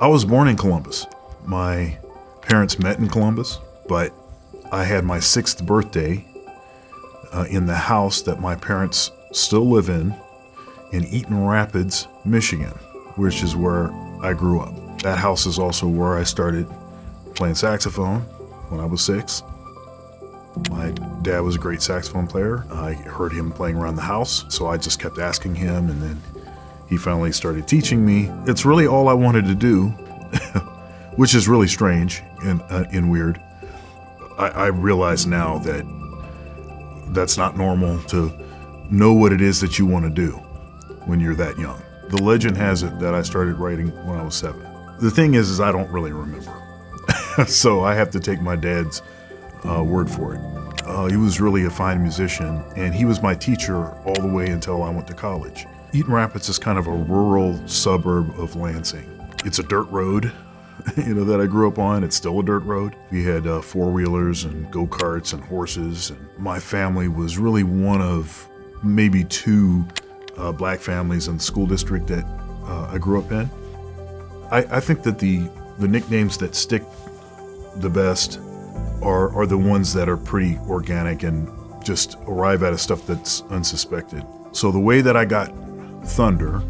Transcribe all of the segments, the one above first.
I was born in Columbus. My parents met in Columbus, but I had my 6th birthday in the house that my parents still live in Eaton Rapids, Michigan, which is where I grew up. That house is also where I started playing saxophone when I was 6. My dad was a great saxophone player. I heard him playing around the house, so I just kept asking him, and then he finally started teaching me. It's really all I wanted to do, which is really strange and weird. I realize now that that's not normal to know what it is that you want to do when you're that young. The legend has it that I started writing when I was 7. The thing is I don't really remember. So I have to take my dad's word for it. He was really a fine musician, and he was my teacher all the way until I went to college. Eaton Rapids is kind of a rural suburb of Lansing. It's a dirt road, that I grew up on. It's still a dirt road. We had 4-wheelers and go-karts and horses, and my family was really one of maybe 2 black families in the school district that I grew up in. I think that the nicknames that stick the best are the ones that are pretty organic and just arrive at stuff that's unsuspected. So the way that I got Thunder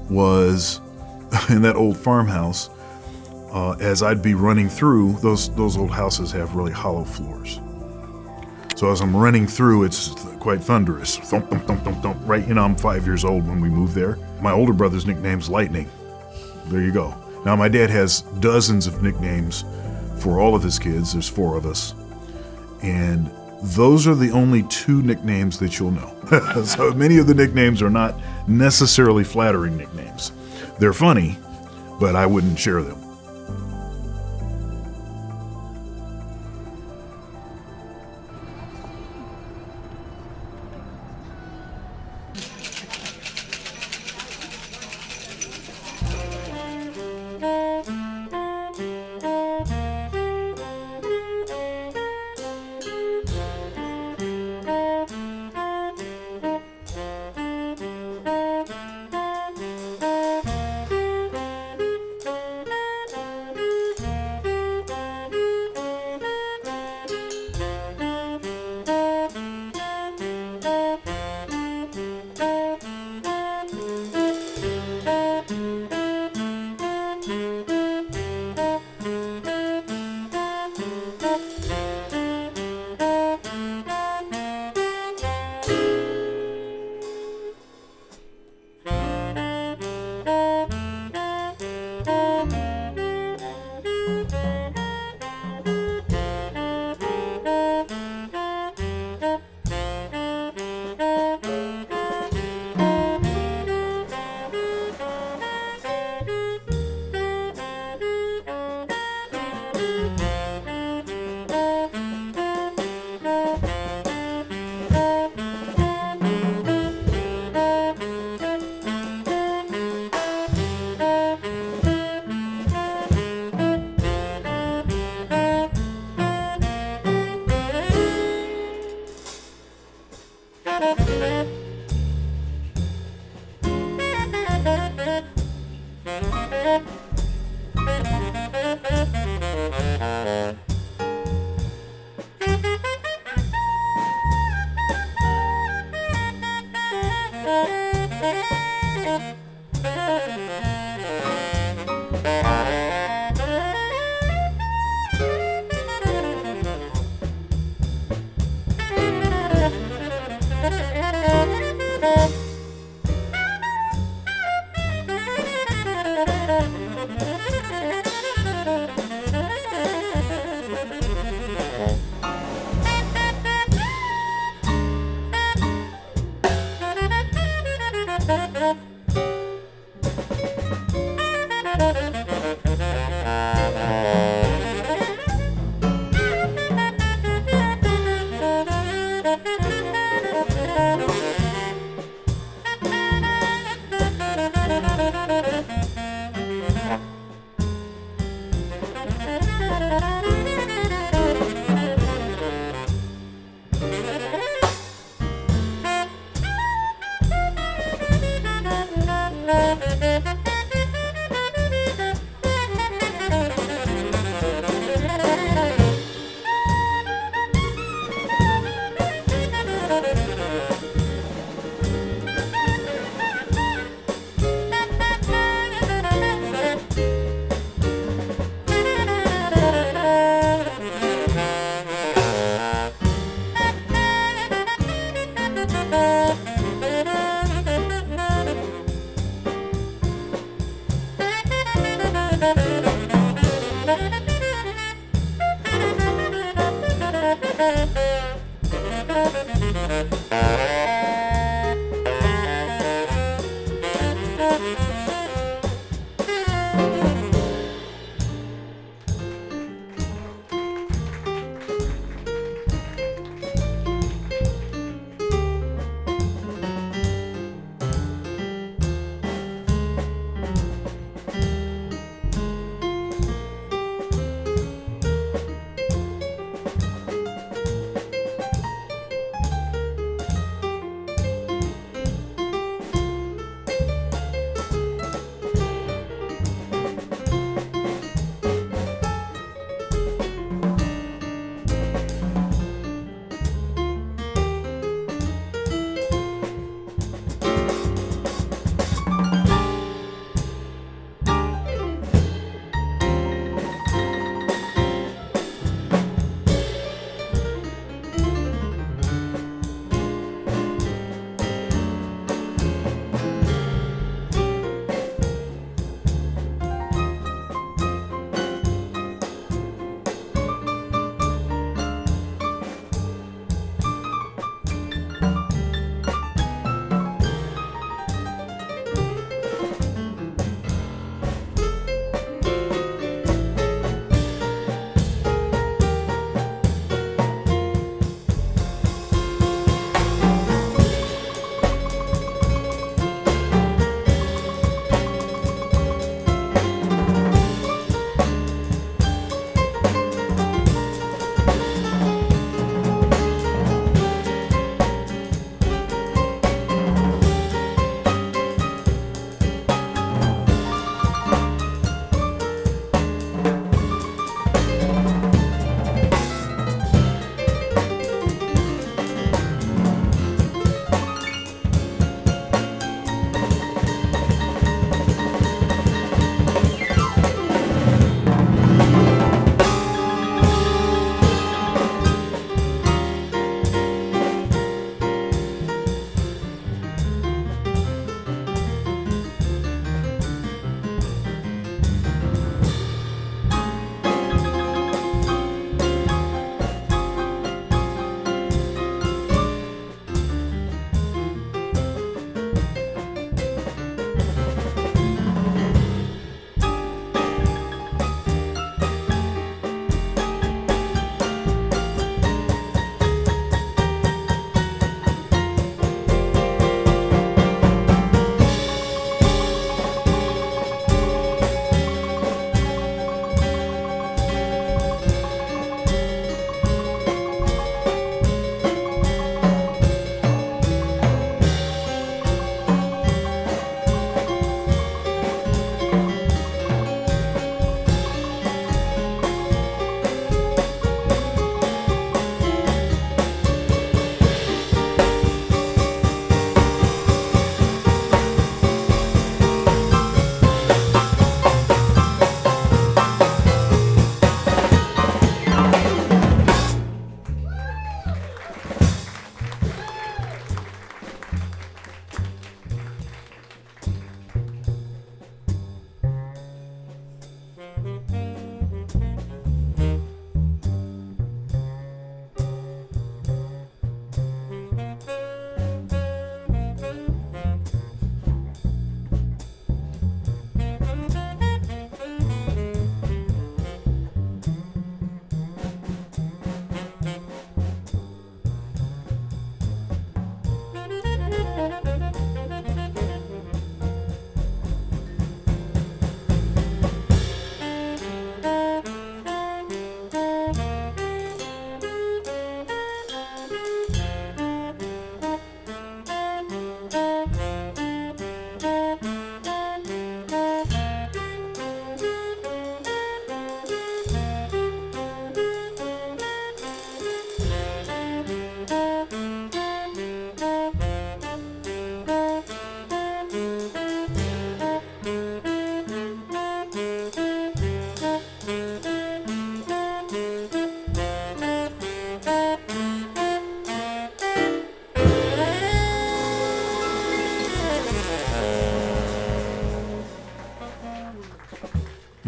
was in that old farmhouse. As I'd be running through, those old houses have really hollow floors. So as I'm running through, it's quite thunderous. Thump, thump, thump, thump, thump. Right, I'm 5 years old when we moved there. My older brother's nickname's Lightning. There you go. Now my dad has dozens of nicknames for all of his kids. There's 4 of us. And those are the only 2 nicknames that you'll know. So many of the nicknames are not necessarily flattering nicknames. They're funny, but I wouldn't share them.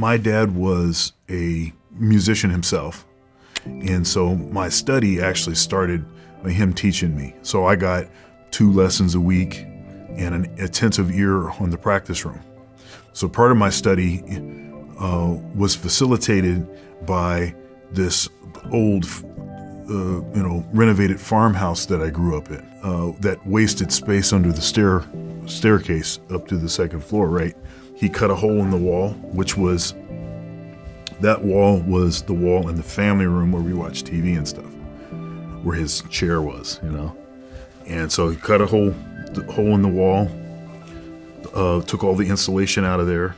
My dad was a musician himself, and so my study actually started by him teaching me. So I got 2 lessons a week and an attentive ear on the practice room. So part of my study was facilitated by this old, renovated farmhouse that I grew up in, that wasted space under the staircase up to the 2nd floor, right? He cut a hole in the wall, that wall was the wall in the family room where we watched TV and stuff, where his chair was, And so he cut a hole in the wall, took all the insulation out of there,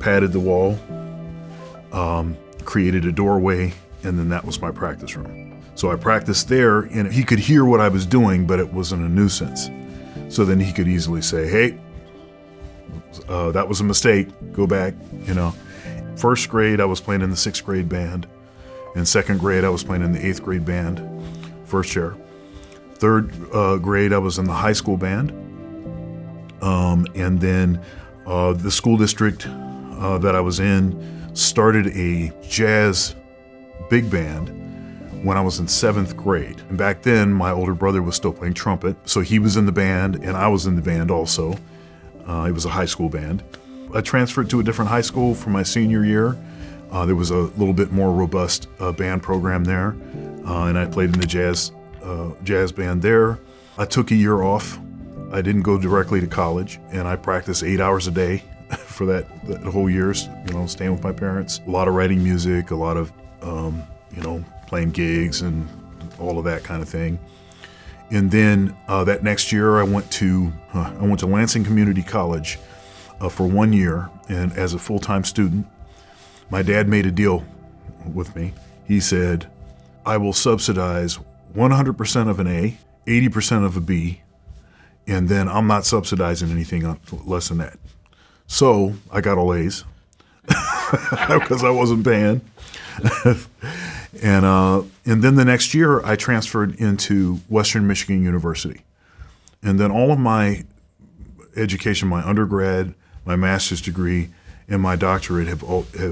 padded the wall, created a doorway, and then that was my practice room. So I practiced there, and he could hear what I was doing, but it wasn't a nuisance. So then he could easily say, hey, that was a mistake, go back, 1st grade, I was playing in the 6th grade band. In 2nd grade, I was playing in the 8th grade band, 1st chair. 3rd grade, I was in the high school band. And then the school district that I was in started a jazz big band when I was in 7th grade. And back then, my older brother was still playing trumpet, so he was in the band, and I was in the band also. It was a high school band. I transferred to a different high school for my senior year. There was a little bit more robust band program there, and I played in the jazz band there. I took a year off. I didn't go directly to college, and I practiced 8 hours a day for that whole year, staying with my parents. A lot of writing music, a lot of, playing gigs and all of that kind of thing. And then that next year, I went to Lansing Community College for 1 year, and as a full-time student. My dad made a deal with me. He said, I will subsidize 100% of an A, 80% of a B, and then I'm not subsidizing anything less than that. So I got all A's because I wasn't paying. And then the next year, I transferred into Western Michigan University. And then all of my education, my undergrad, my master's degree, and my doctorate have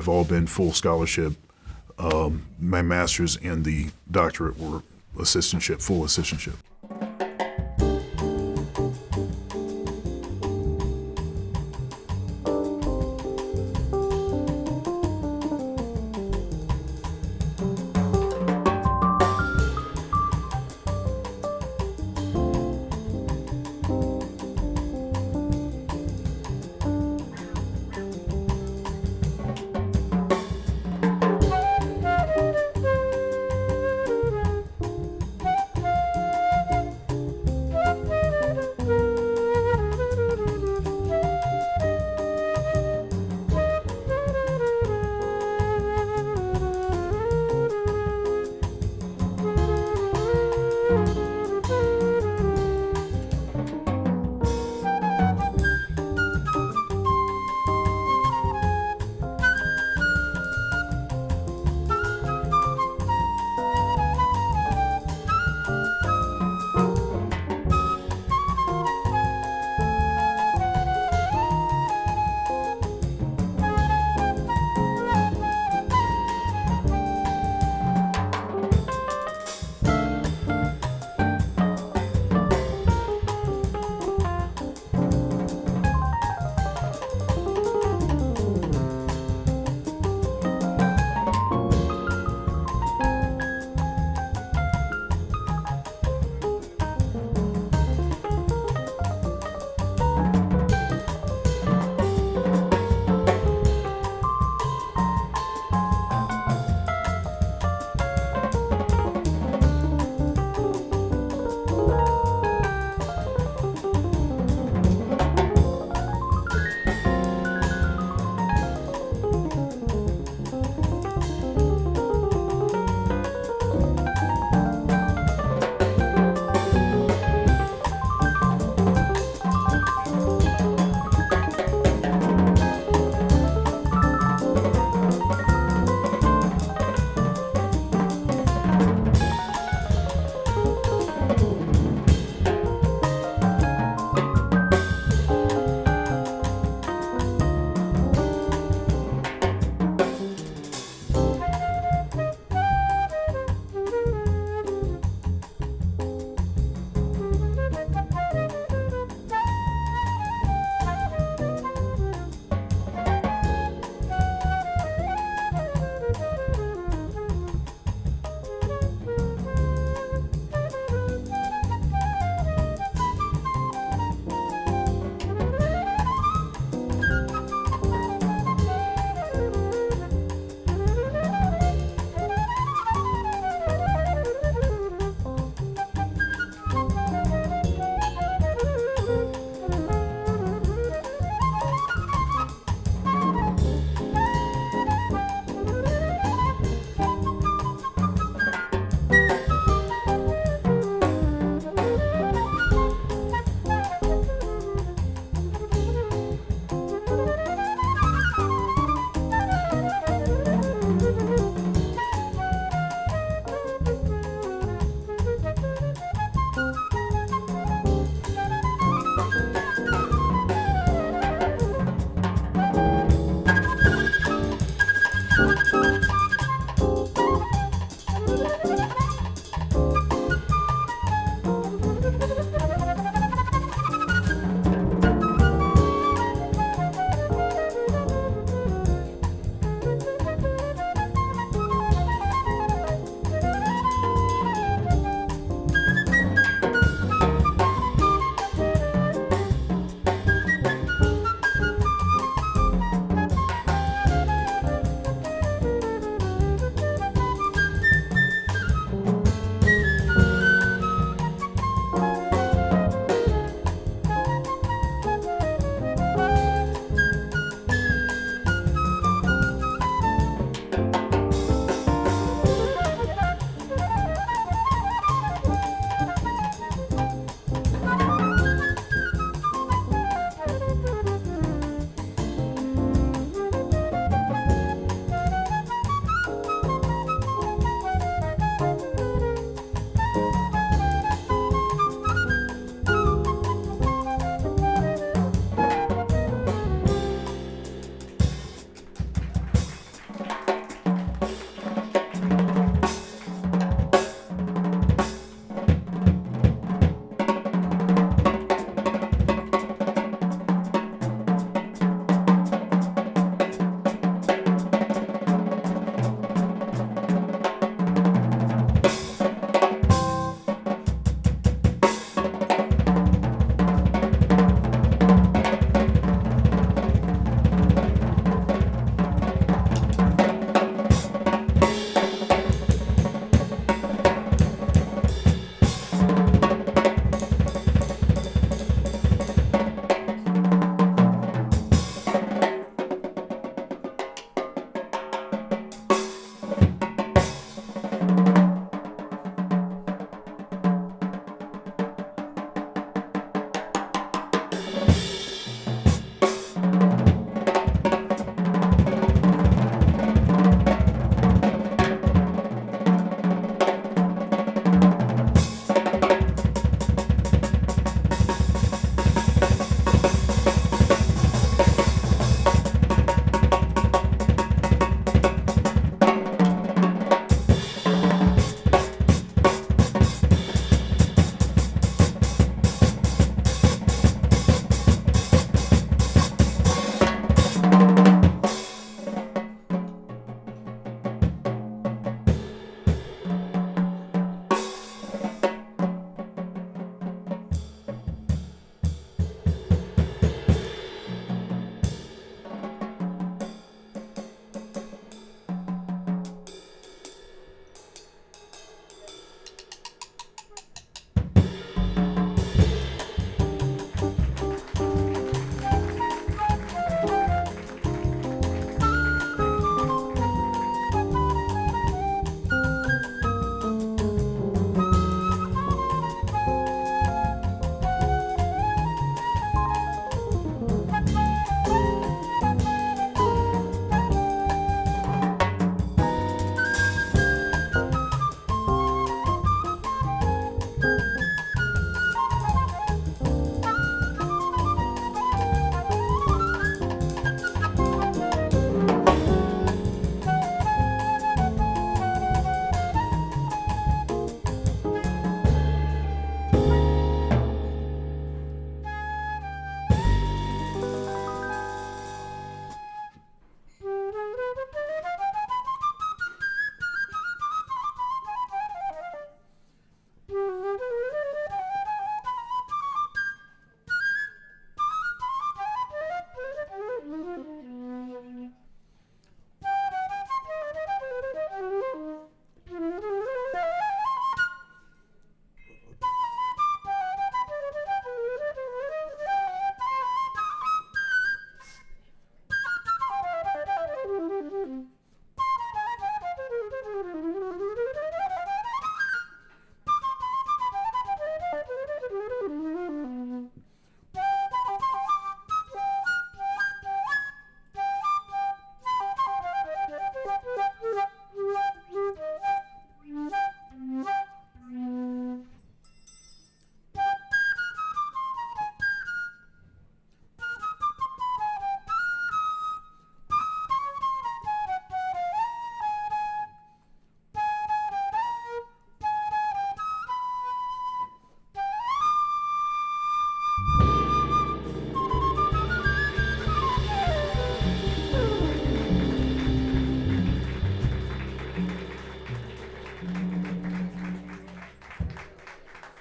all been full scholarship. My master's and the doctorate were full assistantship.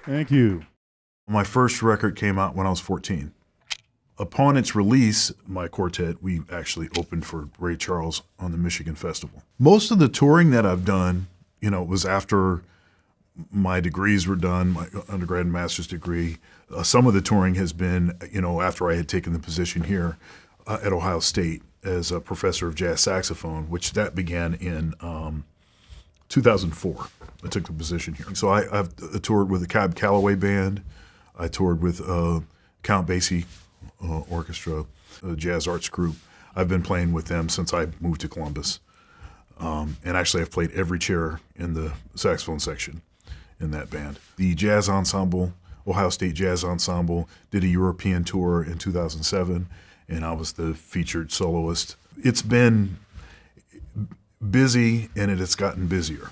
Thank you. My first record came out when I was 14. Upon its release, my quartet, we actually opened for Ray Charles on the Michigan Festival. Most of the touring that I've done, was after my degrees were done, my undergrad and master's degree. Some of the touring has been, after I had taken the position here at Ohio State as a professor of jazz saxophone, which that began in 2004. I took the position here. So I've toured with the Cab Calloway Band. I toured with Count Basie Orchestra, a jazz arts group. I've been playing with them since I moved to Columbus. And actually, I've played every chair in the saxophone section in that band. The jazz ensemble, Ohio State Jazz Ensemble, did a European tour in 2007, and I was the featured soloist. It's been busy, and it has gotten busier.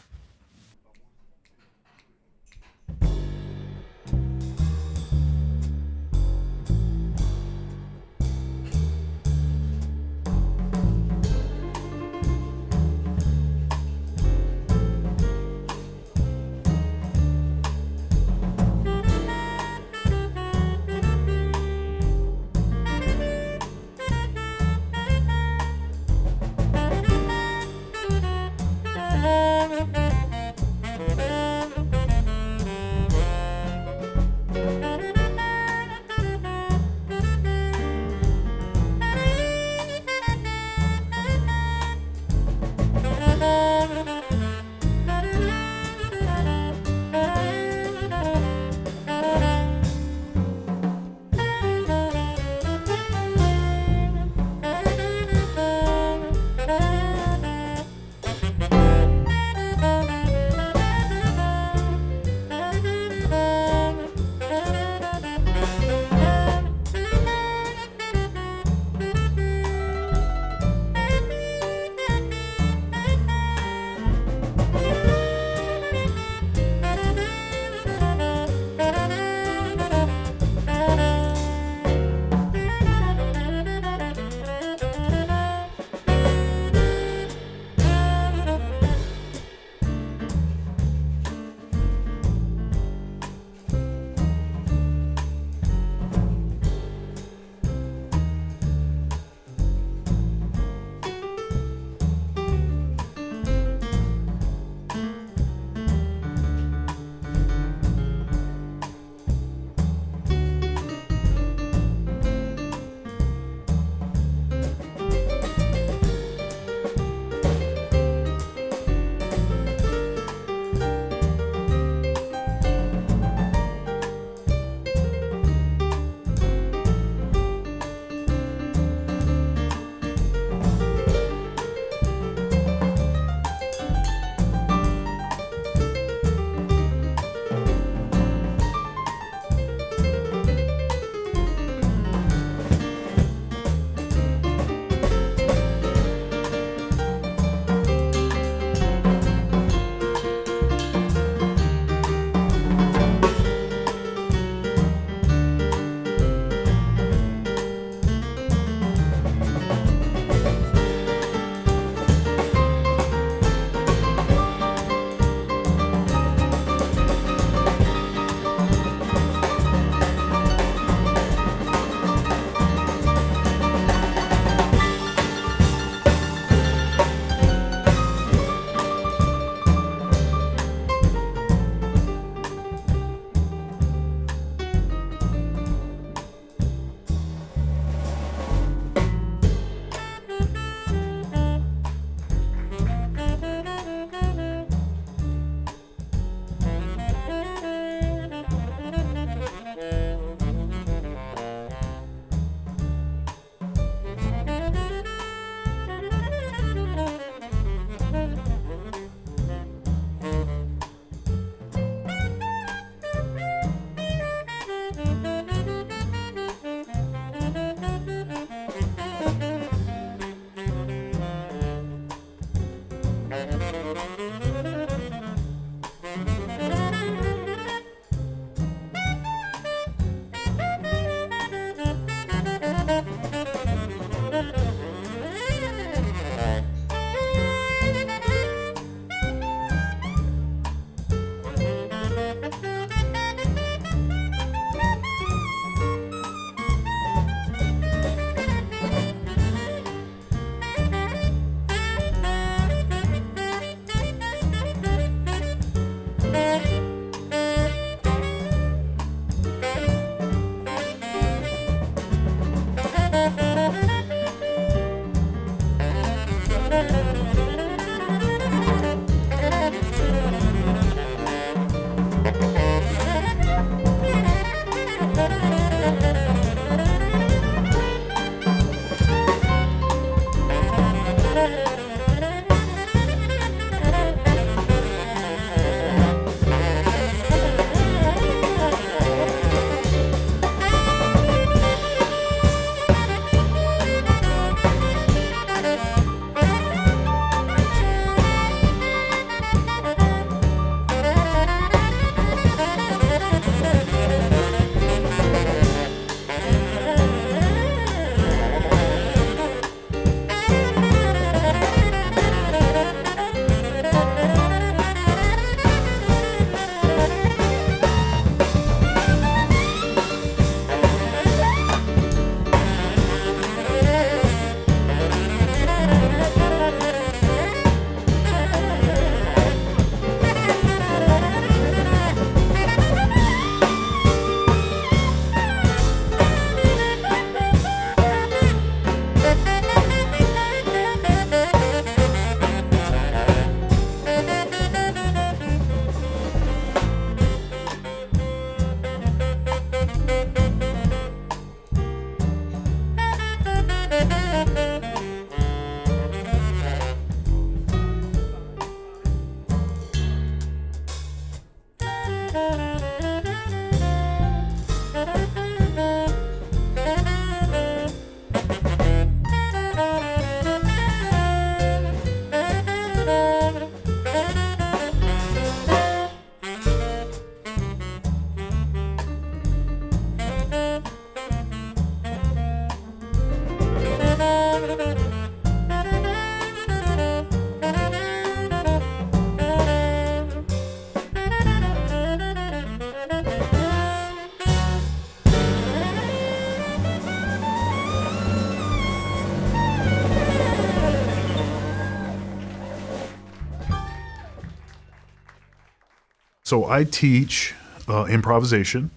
So I teach improvisation.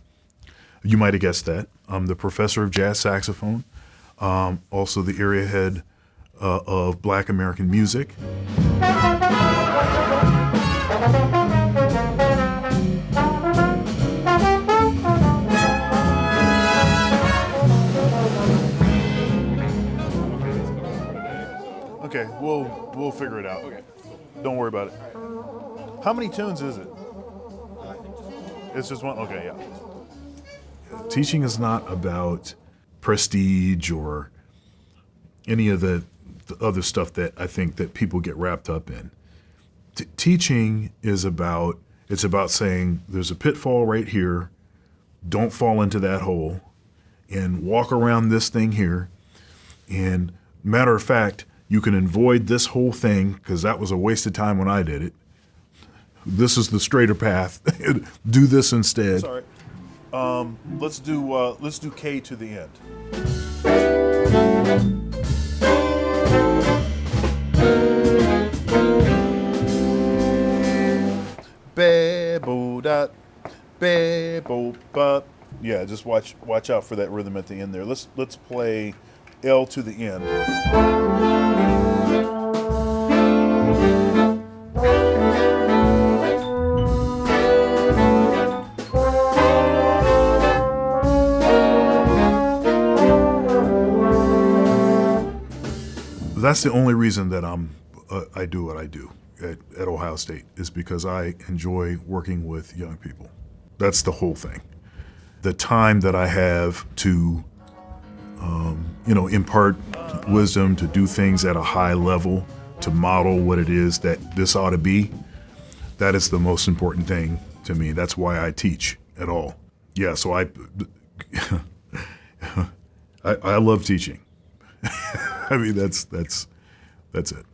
You might have guessed that. I'm the professor of jazz saxophone, also the area head of Black American music. Okay, we'll figure it out. Okay. Don't worry about it. How many tunes is it? It's just one? Okay, yeah. Teaching is not about prestige or any of the other stuff that I think that people get wrapped up in. Teaching is about saying there's a pitfall right here, don't fall into that hole, and walk around this thing here. And matter of fact, you can avoid this whole thing because that was a waste of time when I did it. This is the straighter path. Do this instead. Sorry. Let's do K to the end. Be bo dot, be bo ba. Yeah, just watch out for that rhythm at the end there. Let's play L to the end. That's the only reason that I do what I do at Ohio State, is because I enjoy working with young people. That's the whole thing. The time that I have to, impart wisdom, to do things at a high level, to model what it is that this ought to be, that is the most important thing to me. That's why I teach at all. Yeah, so I love teaching. I mean, that's it.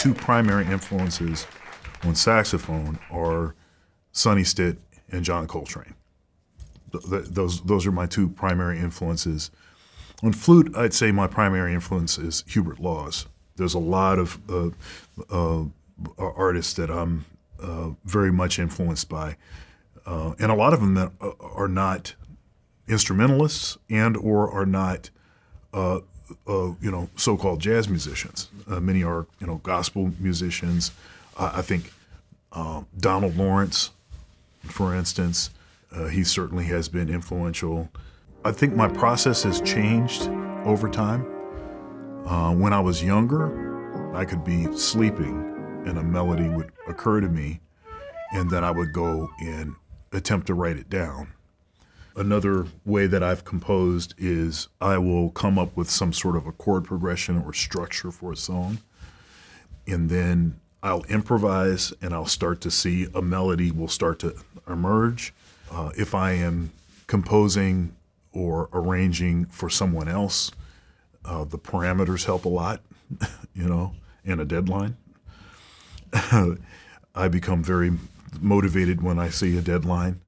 two primary influences on saxophone are Sonny Stitt and John Coltrane. Those are my two primary influences. On flute, I'd say my primary influence is Hubert Laws. There's a lot of artists that I'm very much influenced by, and a lot of them that are not instrumentalists and or are not so-called jazz musicians. Many are gospel musicians. I think Donald Lawrence, for instance, he certainly has been influential. I think my process has changed over time. When I was younger, I could be sleeping and a melody would occur to me, and then I would go and attempt to write it down. Another way that I've composed is I will come up with some sort of a chord progression or structure for a song, and then I'll improvise and I'll start to see a melody will start to emerge. If I am composing or arranging for someone else, the parameters help a lot, and a deadline. I become very motivated when I see a deadline.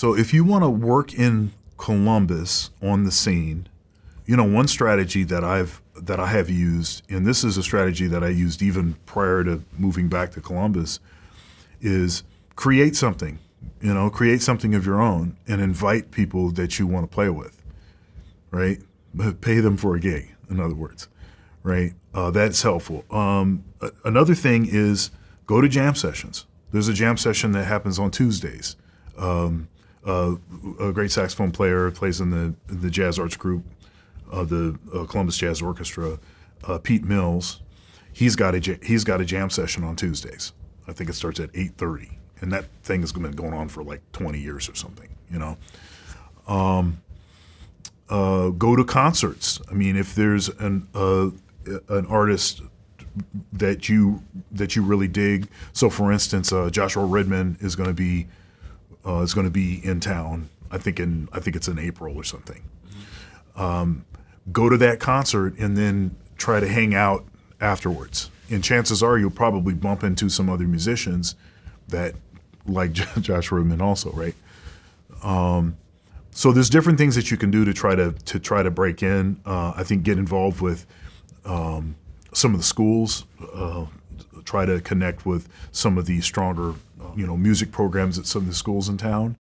So if you want to work in Columbus on the scene, one strategy that I have used, and this is a strategy that I used even prior to moving back to Columbus, is create something. Create something of your own and invite people that you want to play with, right? Pay them for a gig, in other words, right? That's helpful. Another thing is go to jam sessions. There's a jam session that happens on Tuesdays. A great saxophone player plays in the jazz arts group, the Columbus Jazz Orchestra, Pete Mills. He's got a jam session on Tuesdays. I think it starts at 8:30. And that thing has been going on for like 20 years or something, Go to concerts. I mean, if there's an artist that you really dig. So, for instance, Joshua Redman is going to be in town. I think it's in April or something. Go to that concert and then try to hang out afterwards. And chances are you'll probably bump into some other musicians that like Josh Redman also, right? So there's different things that you can do to try to break in. I think get involved with some of the schools. Try to connect with some of the stronger, music programs at some of the schools in town.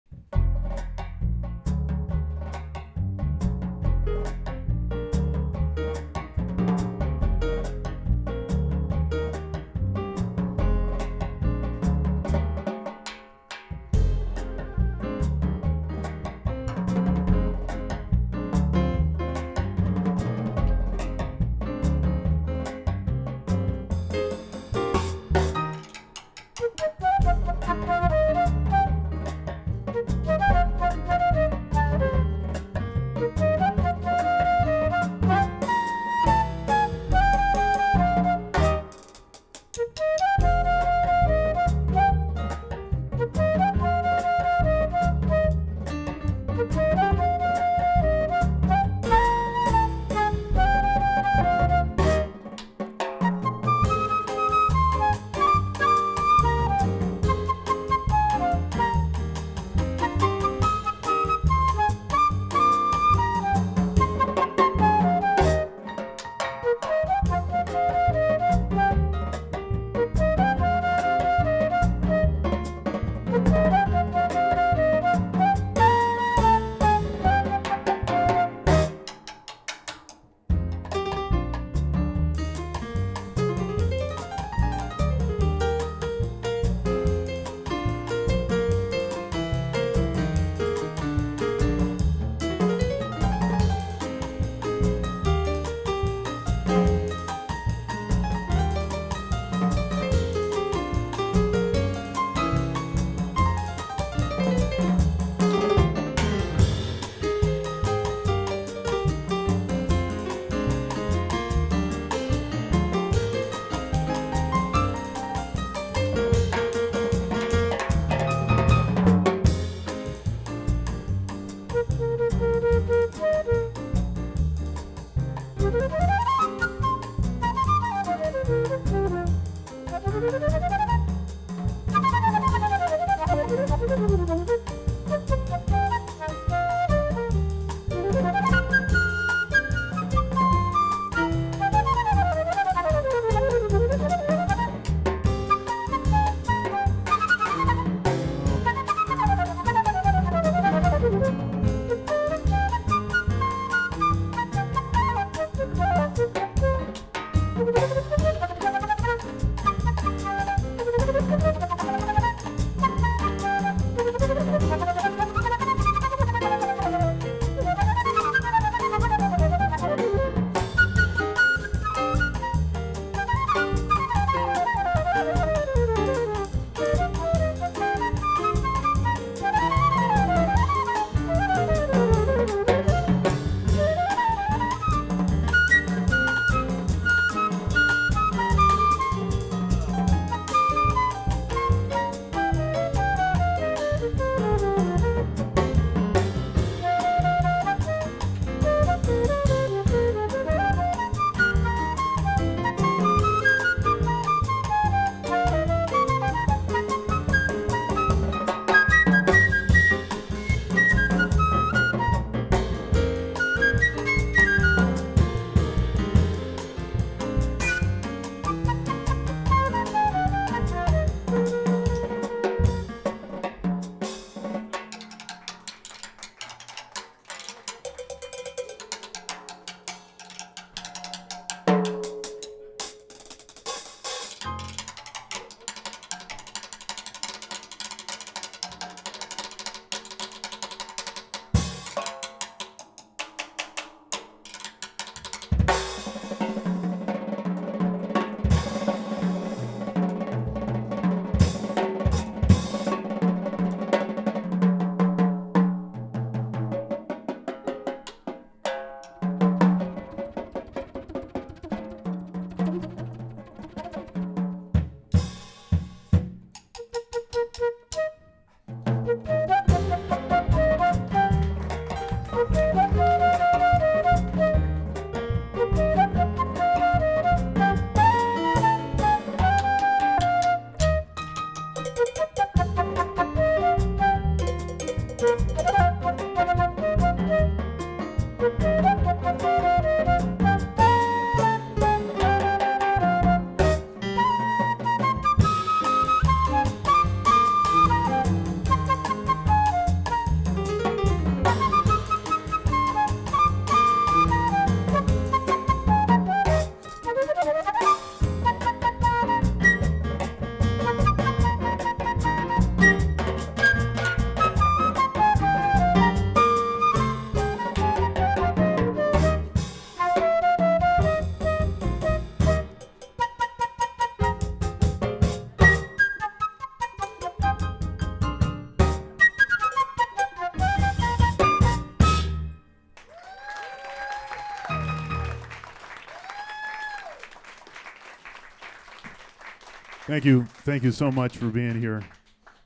Thank you. Thank you so much for being here.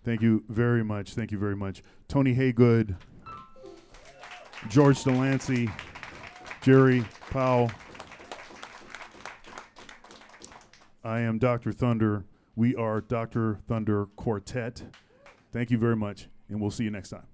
Thank you very much. Thank you very much. Tony Haygood, George Delancey, Jerry Powell. I am Dr. Thunder. We are Dr. Thunder Quartet. Thank you very much, and we'll see you next time.